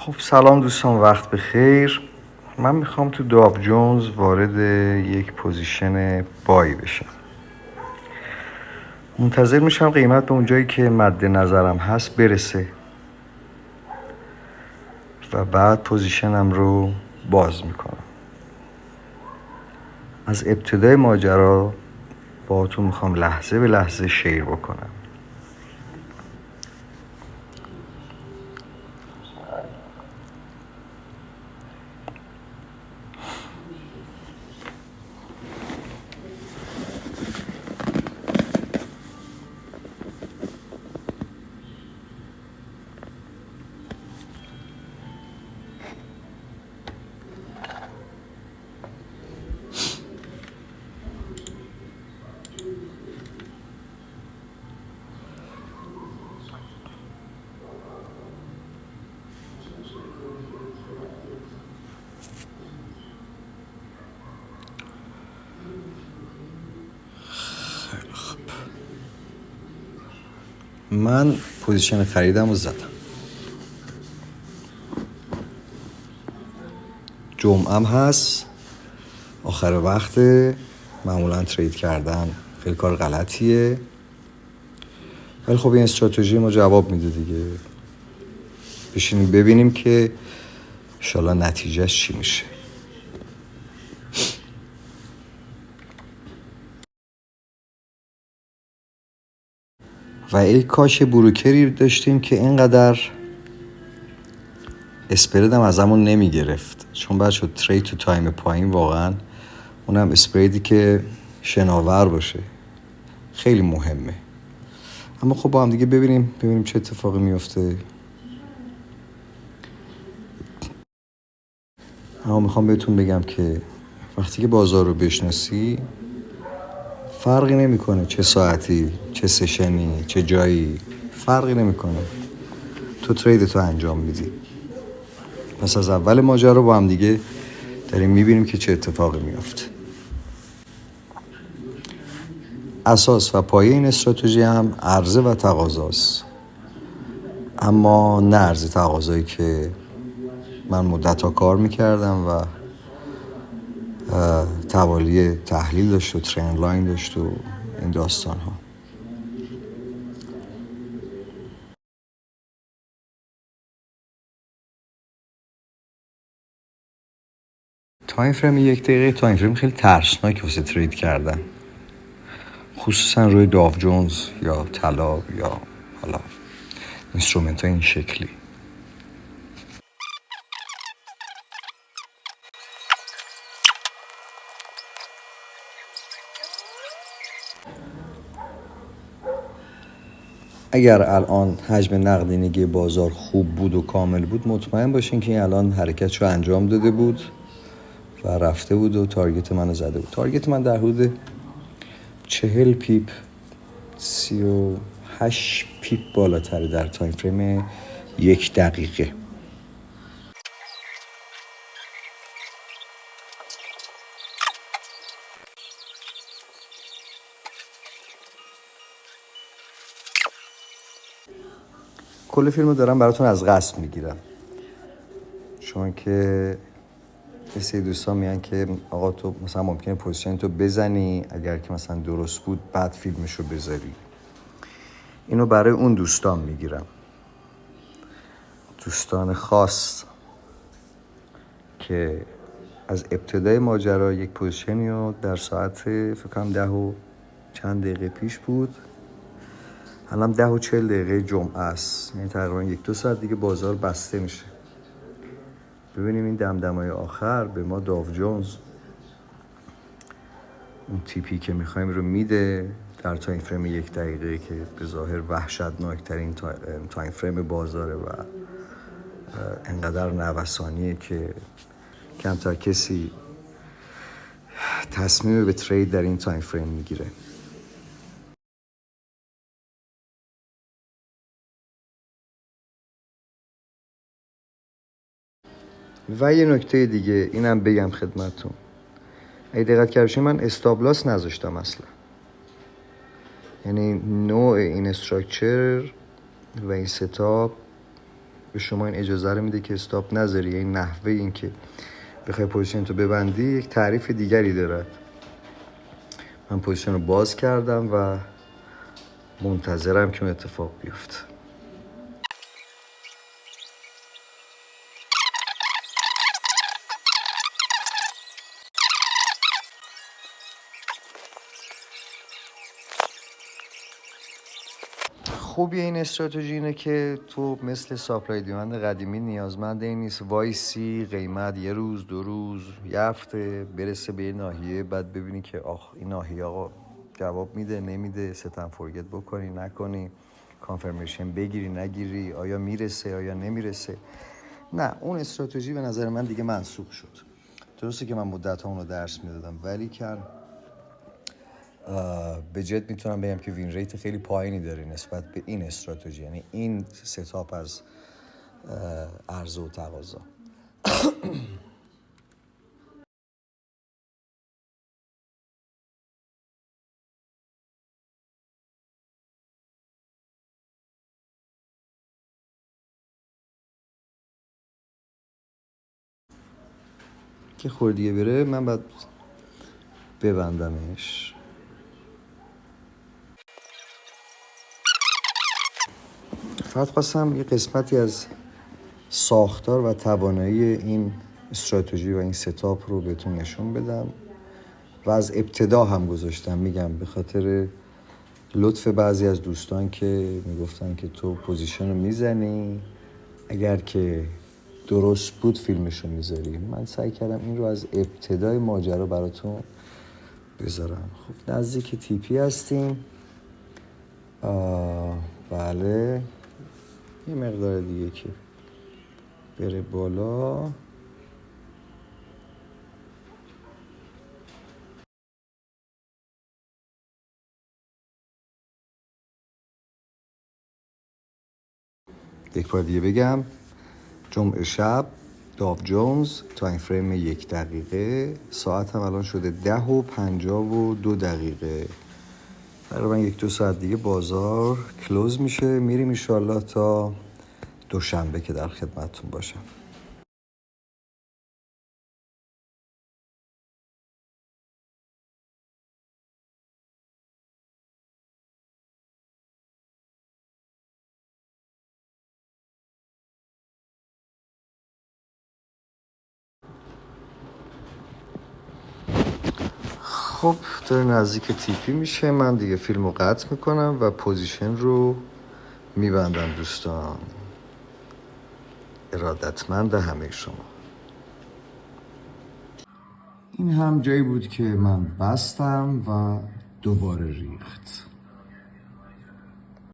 خب سلام دوستان، وقت بخیر. من میخوام تو داو جونز وارد یک پوزیشن بای بشم. منتظر میشم قیمت به اونجایی که مد نظرم هست برسه و بعد پوزیشنم رو باز میکنم. از ابتدای ماجرا باهاتون میخوام لحظه به لحظه شیر بکنم. من پوزیشن خریدم رو زدم. جمعم هست، آخر وقت. معمولا ترید کردن خیلی کار غلطیه، ولی خب این استراتژی ما جواب میده دیگه. بشینیم ببینیم که انشالله نتیجهش چی میشه. و ای کاش بروکری داشتیم که اینقدر اسپریدم ازمون نمیگرفت، چون بعد شد ترید تو تایم پایین. واقعا اونم اسپریدی که شناور باشه خیلی مهمه. اما خب با هم دیگه ببینیم چه اتفاقی میفته. اما میخوام بهتون بگم که وقتی که بازار رو بشناسی فرقی نمیکنه چه ساعتی، چه سشنی، چه جایی، فرقی نمیکنه، تو تریدتو انجام میدی. پس از اول ماجرا با هم دیگه داریم میبینیم که چه اتفاقی میفته. اساس و پایه این استراتژی هم عرضه و تقاضاست، اما نه عرضه تقاضایی که من مدت‌ها کار میکردم و توالی تحلیل داشت و ترند لاین داشت و این داستان ها. تایم فریم 1 دقیقه تایم فریم خیلی ترسناکه واسه ترید کردن، خصوصا روی داو جونز یا طلا یا حالا اینسترومنت های این شکلی. اگر الان حجم نقدینگی بازار خوب بود و کامل بود، مطمئن باشین که این الان حرکتشو انجام داده بود و رفته بود و تارگت منو زده بود. تارگت من در حدود 40 پیپ 38 پیپ بالاتره در تایم فریم 1 دقیقه. کل فیلمو دارم براتون از قصد میگیرم، چون که کسی دوستان میگن که آقا تو مثلا ممکنه پوزیشن تو بزنی، اگر که مثلا درست بود بعد فیلمشو بذاری. اینو برای اون دوستان میگیرم، دوستان خاص که از ابتدای ماجرا یک پوزیشنی رو در ساعت فکر کنم 10 و چند دقیقه پیش بود، الان 10 و 40 دقیقه جمعه است، یعنی تقریبا 1-2 ساعت دیگه بازار بسته میشه. ببینیم این دمدمای آخر به ما داو جونز اون تیپی که میخوایم رو میده در تایم فریم 1 دقیقه که به ظاهر وحشتناکترین تایم فریم بازاره و انقدر نوسانیه که کمتر کسی تصمیم به ترید در این تایم فریم میگیره. و یه نکته دیگه اینم بگم خدمتتون، اگه دقت کردین من استابلاس نذاشتم اصلا، یعنی نوع این استراکچر و این ستاپ به شما این اجازه رو میده که استاپ نذاری. این نحوه این که بخوای پوزیشن تو ببندی یک تعریف دیگری دارد. من پوزیشن رو باز کردم و منتظرم که اون اتفاق بیفته. خوبی این استراتژی اینه که تو مثل ساپلای دیمند قدیمی نیازمند این نیست وایسی قیمت یه روز 2 روز 1 هفته برسه به یه ناحیه بعد ببینی که این ناحیه آقا جواب میده نمیده، ستم فورگت بکنی نکنی، کانفرمیشن بگیری نگیری، آیا میرسه آیا نمیرسه. نه، اون استراتژی به نظر من دیگه منسوخ شد. درسته که من مدت ها اونو درس میدادم ولی که به جد میتونم بگم که وین ریت خیلی پایینی داره نسبت به این استراتژی، یعنی این ستاپ از عرضه و تقاضا. که خوردیه بره من باید ببندمش. فقط خواستم یه قسمتی از ساختار و توانایی این استراتژی و این ستاپ رو بهتون نشون بدم و از ابتدا هم گذاشتم، میگم به خاطر لطف بعضی از دوستان که میگفتن که تو پوزیشن رو میزنی اگر که درست بود فیلمشو میذاری. من سعی کردم این رو از ابتدای ماجرا براتون بذارم. خب نزدیک تیپی هستیم. بله یه مقدار دیگه که بره بالا. یک بار دیگه بگم، جمعه شب داو جونز تایم فریم 1 دقیقه، ساعت هم الان شده 10:52. تقریبا 1-2 ساعت دیگه بازار کلوز میشه. میریم انشالله تا دوشنبه که در خدمتتون باشم. خب داره نزدیک تیپی میشه. من دیگه فیلم رو قطع میکنم و پوزیشن رو میبندم. دوستان ارادتمند همه شما. این هم جایی بود که من بستم و دوباره ریخت.